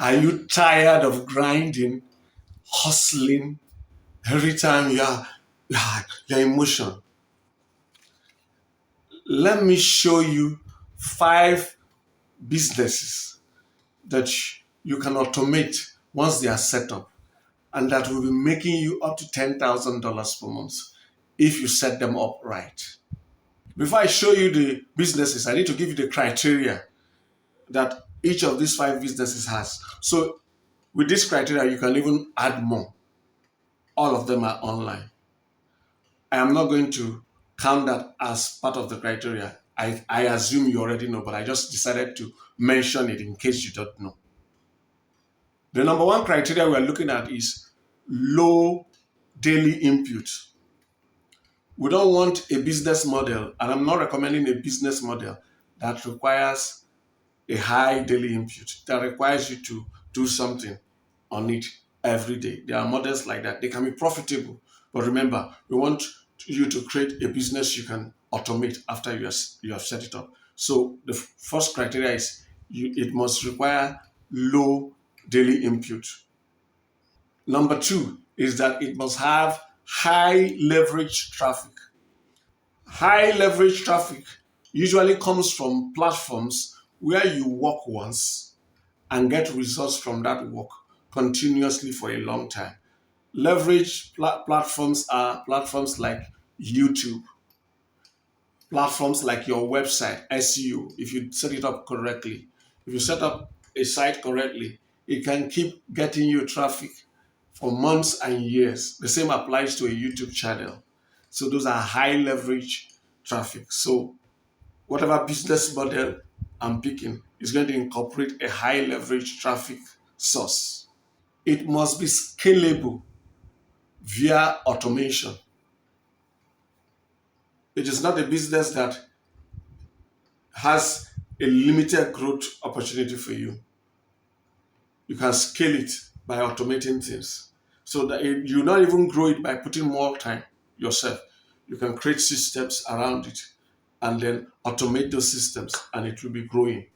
Are you tired of grinding, hustling every time you're in motion? Let me show you 5 businesses that you can automate once they are set up, and that will be making you up to $10,000 per month if you set them up right. Before I show you the businesses, I need to give you the criteria that each of these 5 businesses has. So with this criteria, you can even add more. All of them are online. I am not going to count that as part of the criteria. I assume you already know, but I just decided to mention it in case you don't know. The number one criteria we are looking at is low daily input. We don't want a business model, and I'm not recommending a business model that requires a high daily input, that requires you to do something on it every day. There are models like that. They can be profitable, but remember, we want you to create a business you can automate after you have set it up. So the first criteria is it must require low daily input. Number 2 is that it must have high leverage traffic. High leverage traffic usually comes from platforms where you work once and get results from that work continuously for a long time. Leverage platforms are platforms like YouTube, platforms like your website, SEO, if you set it up correctly. If you set up a site correctly, it can keep getting you traffic for months and years. The same applies to a YouTube channel. So those are high leverage traffic. So whatever business model I'm picking is going to incorporate a high leverage traffic source. It must be scalable via automation. It is not a business that has a limited growth opportunity for you. You can scale it by automating things so that you not even grow it by putting more time yourself. You can create systems around it and then automate those systems, and it will be growing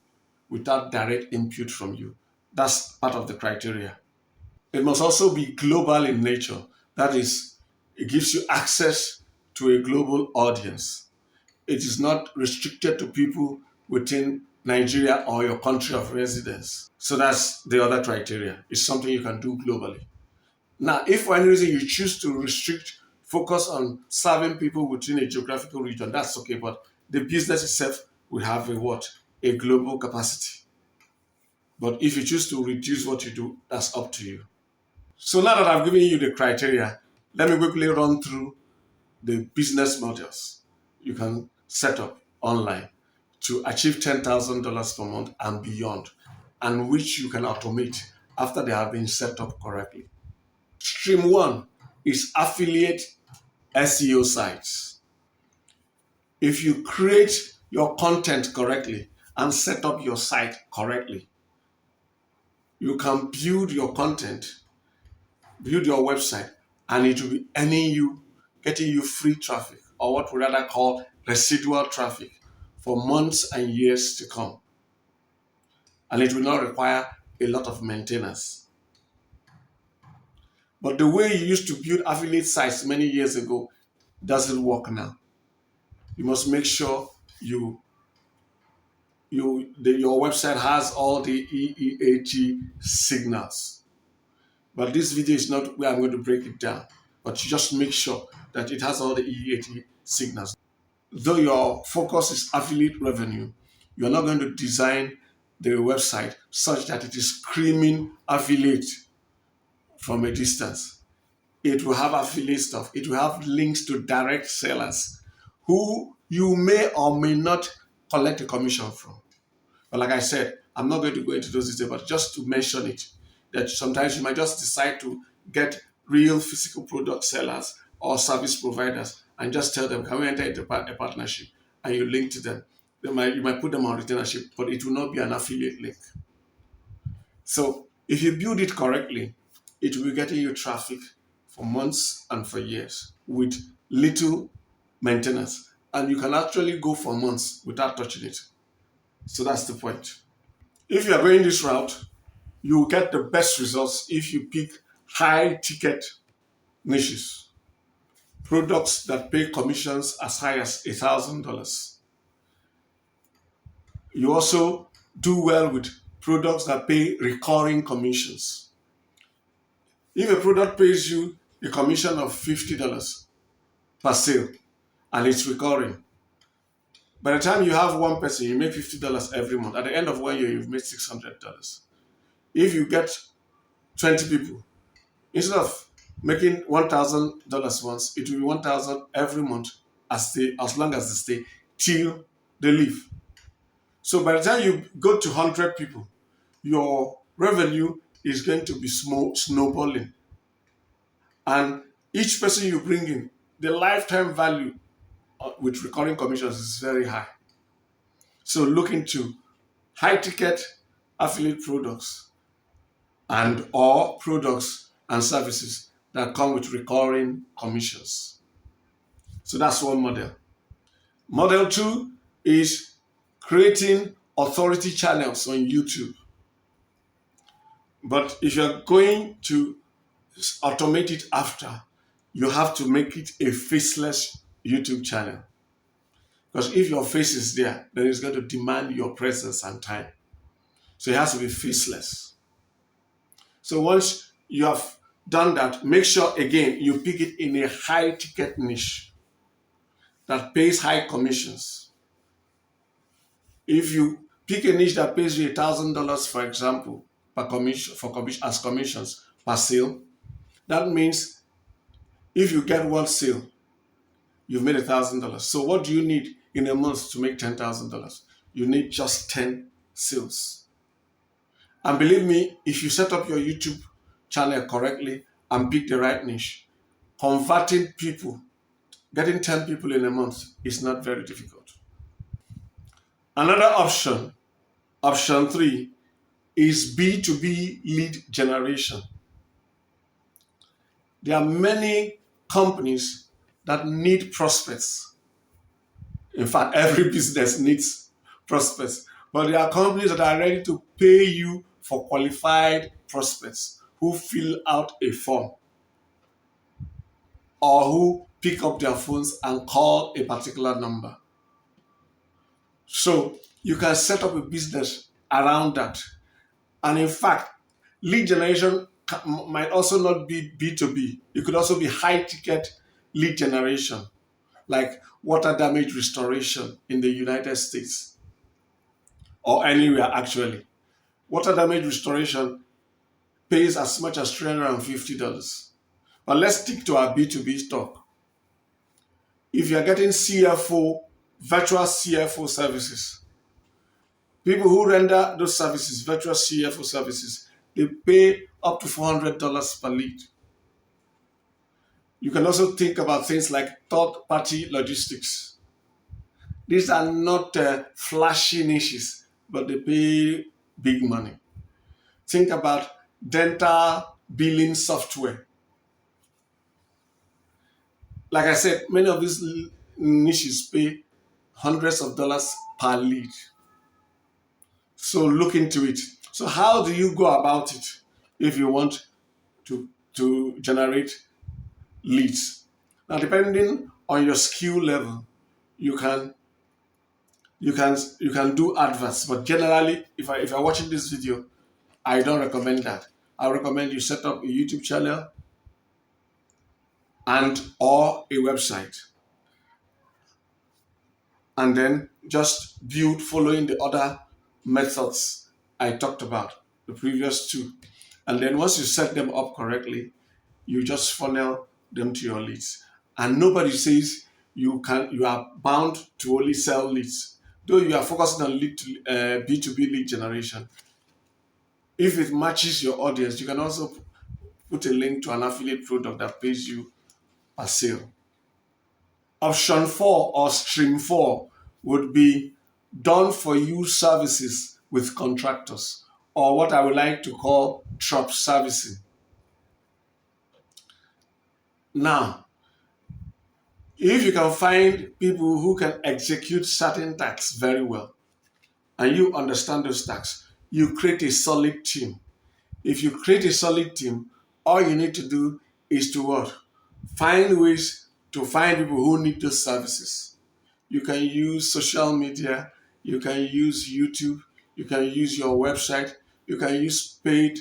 without direct input from you. That's part of the criteria. It must also be global in nature. That is, it gives you access to a global audience. It is not restricted to people within Nigeria or your country of residence. So that's the other criteria. It's something you can do globally. Now, if for any reason you choose to focus on serving people within a geographical region, that's okay. But the business itself will have a what? A global capacity. But if you choose to reduce what you do, that's up to you. So now that I've given you the criteria, let me quickly run through the business models you can set up online to achieve $10,000 per month and beyond, and which you can automate after they have been set up correctly. Stream 1 is affiliate SEO sites. If you create your content correctly and set up your site correctly, you can build your content, build your website, and it will be getting you free traffic, or what we rather call residual traffic, for months and years to come. And it will not require a lot of maintenance. But the way you used to build affiliate sites many years ago doesn't work now. You must make sure your website has all the EEAT signals. But this video is not where I'm going to break it down. But you just make sure that it has all the EEAT signals. Though your focus is affiliate revenue, you're not going to design the website such that it is screaming affiliate from a distance. It will have affiliate stuff. It will have links to direct sellers who you may or may not collect a commission from. But like I said, I'm not going to go into those details, but just to mention it, that sometimes you might just decide to get real physical product sellers or service providers and just tell them, can we enter into a partnership? And you link to them. You might put them on retainership, but it will not be an affiliate link. So if you build it correctly, it will be getting you traffic for months and for years with little maintenance. And you can actually go for months without touching it. So that's the point. If you are going this route, you will get the best results if you pick high ticket niches, products that pay commissions as high as $1,000. You also do well with products that pay recurring commissions. If a product pays you a commission of $50 per sale and it's recurring, by the time you have one person, you make $50 every month. At the end of 1 year, you've made $600. If you get 20 people, instead of making $1,000 once, it will be 1,000 every month as long as they stay till they leave. So by the time you go to 100 people, your revenue is going to be snowballing. And each person you bring in, the lifetime value with recurring commissions is very high. So look into high ticket affiliate products and or products and services that come with recurring commissions. So that's one model. Model two is creating authority channels on YouTube. But if you're going to automate it after, you have to make it a faceless YouTube channel. Because if your face is there, then it's going to demand your presence and time. So it has to be faceless. So once you have done that, make sure again you pick it in a high ticket niche that pays high commissions. If you pick a niche that pays you $1,000, for example, as commissions per sale, that means if you get one sale, you've made $1,000. So what do you need in a month to make $10,000? You need just 10 sales. And believe me, if you set up your YouTube channel correctly and pick the right niche, converting people, getting 10 people in a month is not very difficult. Another option, option 3, is B2B lead generation. There are many companies that need prospects. In fact, every business needs prospects. But there are companies that are ready to pay you for qualified prospects who fill out a form or who pick up their phones and call a particular number. So you can set up a business around that. And in fact, lead generation might also not be B2B. It could also be high ticket lead generation, like water damage restoration in the United States or anywhere actually. Water damage restoration pays as much as $350. But let's stick to our B2B talk. If you're getting CFO, virtual CFO services, people who render those services, virtual CFO services, they pay up to $400 per lead. You can also think about things like third-party logistics. These are not flashy niches, but they pay big money. Think about dental billing software. Like I said, many of these niches pay hundreds of dollars per lead. So look into it. So how do you go about it if you want to generate leads? Now, depending on your skill level, you can do adverts. But generally, if you're watching this video, I don't recommend that. I recommend you set up a YouTube channel and or a website, and then just build following the other methods I talked about, the previous two. And then once you set them up correctly, you just funnel them to your leads. And nobody says you are bound to only sell leads. Though you are focusing on B2B lead generation, if it matches your audience, you can also put a link to an affiliate product that pays you per sale. Option 4 or stream 4 would be done for you services with contractors, or what I would like to call drop servicing. Now, if you can find people who can execute certain tasks very well, and you understand those tasks, you create a solid team. If you create a solid team, all you need to do is to what? Find ways to find people who need those services. You can use social media, you can use YouTube, you can use your website, you can use paid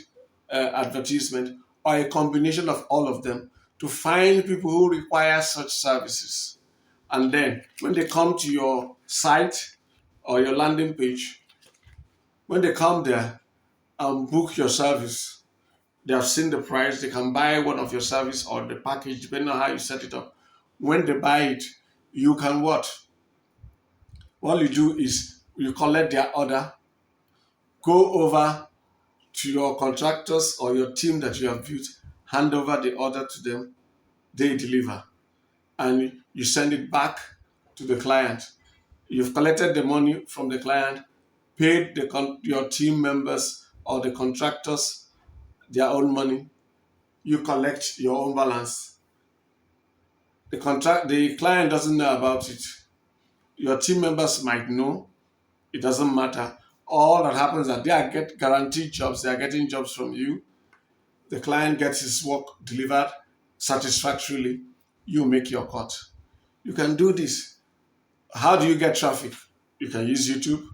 advertisement, or a combination of all of them to find people who require such services. And then when they come to your site or your landing page, when they come there and book your service, they have seen the price, they can buy one of your service or the package, depending on how you set it up. When they buy it, you can what? What you do is you collect their order, go over to your contractors or your team that you have built, hand over the order to them, they deliver, and you send it back to the client. You've collected the money from the client, paid your team members or the contractors their own money, you collect your own balance. The client doesn't know about it. Your team members might know. It doesn't matter. All that happens is that they are get guaranteed jobs. They are getting jobs from you. The client gets his work delivered satisfactorily. You make your cut. You can do this. How do you get traffic? You can use YouTube.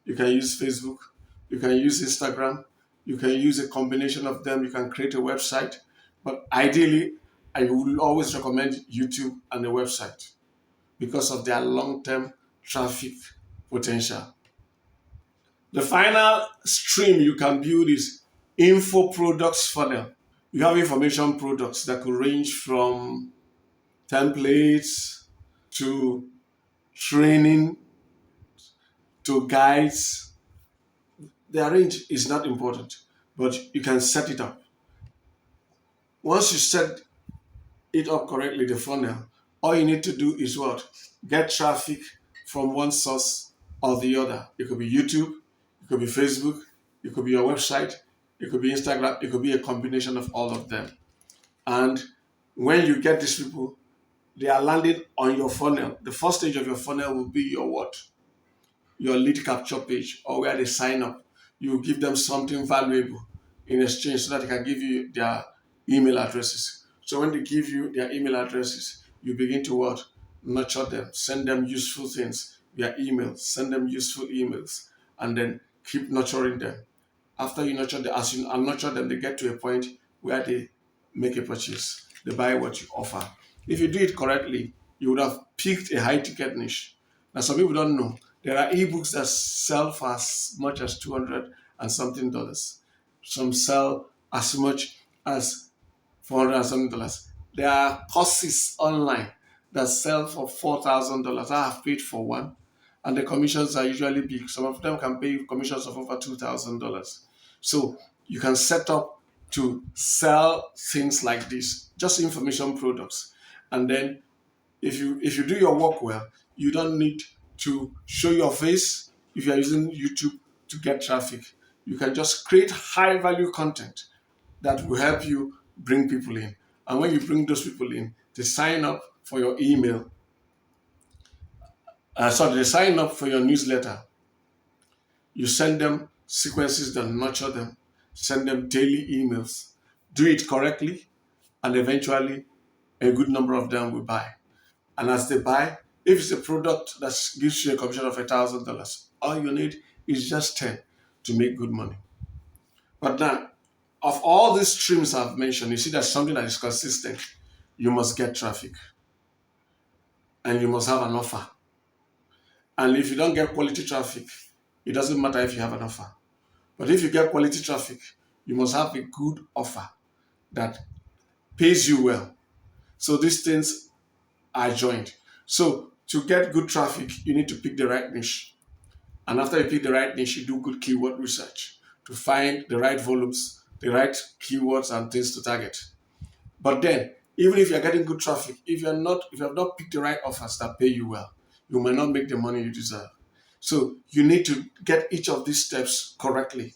You can use Facebook. You can use Instagram. You can use a combination of them. You can create a website. But ideally, I will always recommend YouTube and a website because of their long-term traffic potential. The final stream you can build is info products funnel. You have information products that could range from templates to training to guides. The range is not important, but you can set it up. Once you set it up correctly, the funnel, all you need to do is what? Get traffic from one source or the other. It could be YouTube, it could be Facebook, it could be your website, it could be Instagram, it could be a combination of all of them. And when you get these people, they are landing on your funnel. The first stage of your funnel will be your what? Your lead capture page, or where they sign up. You give them something valuable in exchange so that they can give you their email addresses. So when they give you their email addresses, you begin to what? Nurture them, send them useful things via email, send them useful emails, and then keep nurturing them. After you nurture them, as you nurture them, they get to a point where they make a purchase. They buy what you offer. If you do it correctly, you would have picked a high ticket niche. Now, some people don't know. There are ebooks that sell for as much as $200 and something dollars. Some sell as much as $400 and something dollars. There are courses online that sell for $4,000. I have paid for one, and the commissions are usually big. Some of them can pay commissions of over $2,000. So you can set up to sell things like this, just information products. And then if you do your work well, you don't need to show your face if you are using YouTube to get traffic. You can just create high value content that will help you bring people in. And when you bring those people in, they sign up for your email. They sign up for your newsletter. You send them sequences that nurture them, send them daily emails. Do it correctly, and eventually a good number of them will buy. And as they buy, if it's a product that gives you a commission of $1,000, all you need is just 10 to make good money. But now, of all these streams I've mentioned, you see there's something that is consistent. You must get traffic. And you must have an offer. And if you don't get quality traffic, it doesn't matter if you have an offer. But if you get quality traffic, you must have a good offer that pays you well. So these things are joined. So to get good traffic, you need to pick the right niche. And after you pick the right niche, you do good keyword research to find the right volumes, the right keywords and things to target. But then, even if you're getting good traffic, if you have not picked the right offers that pay you well, you may not make the money you deserve. So you need to get each of these steps correctly.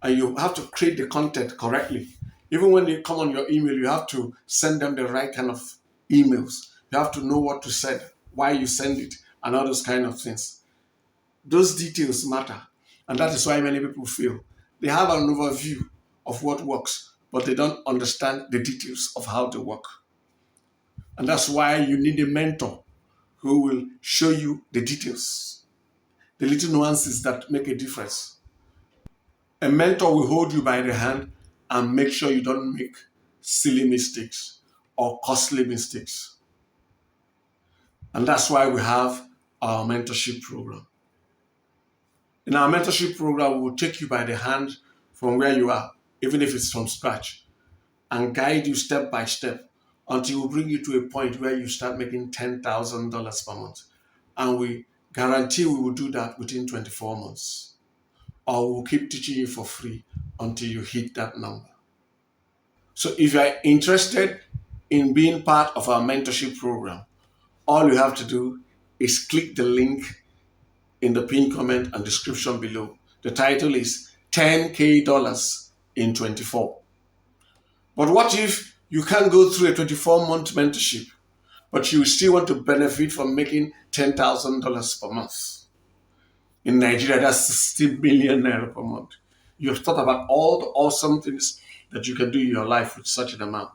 And you have to create the content correctly. Even when they come on your email, you have to send them the right kind of emails. You have to know what to send, why you send it, and all those kind of things. Those details matter. And that is why many people feel they have an overview of what works, but they don't understand the details of how they work. And that's why you need a mentor who will show you the details, the little nuances that make a difference. A mentor will hold you by the hand and make sure you don't make silly mistakes or costly mistakes. And that's why we have our mentorship program. In our mentorship program, we will take you by the hand from where you are, even if it's from scratch, and guide you step by step until we bring you to a point where you start making $10,000 per month. And we guarantee we will do that within 24 months. Or we'll keep teaching you for free until you hit that number. So if you are interested in being part of our mentorship program, all you have to do is click the link in the pinned comment and description below. The title is $10K in 24. But what if you can't go through a 24-month mentorship, but you still want to benefit from making $10,000 per month? In Nigeria, that's 60 million naira per month. You've thought about all the awesome things that you can do in your life with such an amount.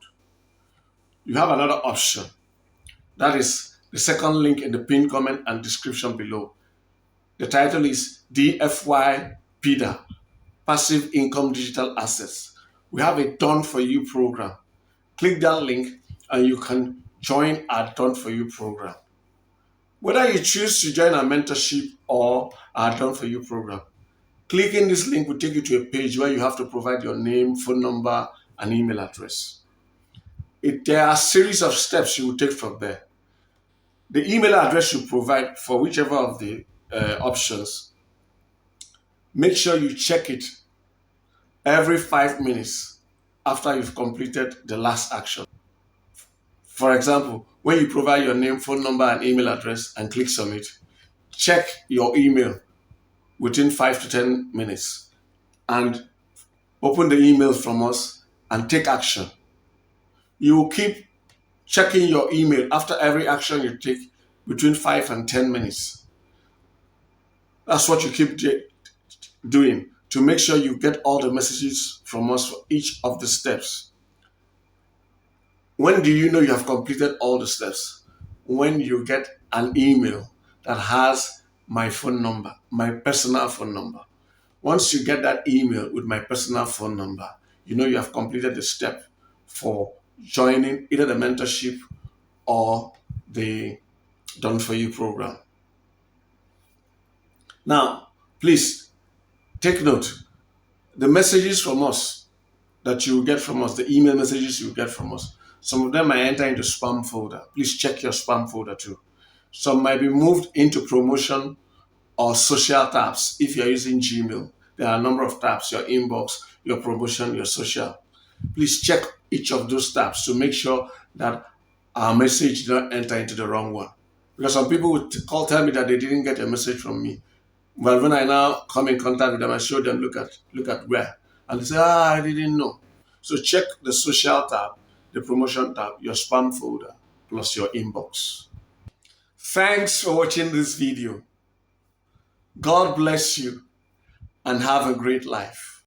You have another option. That is the second link in the pinned comment and description below. The title is DFY-PIDA, Passive Income Digital Assets. We have a Done For You program. Click that link and you can join our Done For You program. Whether you choose to join our mentorship or our Done For You program, clicking this link will take you to a page where you have to provide your name, phone number, and email address. There are a series of steps you will take from there. The email address you provide for whichever of the options, make sure you check it every 5 minutes after you've completed the last action. For example, when you provide your name, phone number, and email address and click submit, check your email within 5 to 10 minutes and open the email from us and take action. You will keep checking your email after every action you take between 5 and 10 minutes. That's what you keep doing to make sure you get all the messages from us for each of the steps. When do you know you have completed all the steps? When you get an email that has my phone number, my personal phone number. Once you get that email with my personal phone number, you know you have completed the step for joining either the mentorship or the Done For You program. Now, please take note. The messages from us that you will get from us, the email messages you will get from us, some of them might enter into spam folder. Please check your spam folder too. Some might be moved into promotion or social tabs. If you're using Gmail, there are a number of tabs: your inbox, your promotion, your social. Please check each of those tabs to make sure that our message did not enter into the wrong one. Because some people would tell me that they didn't get a message from me. But when I now come in contact with them, I show them, look at where. And they say, I didn't know. So check the social tab, the promotion tab, your spam folder, plus your inbox. Thanks for watching this video. God bless you and have a great life.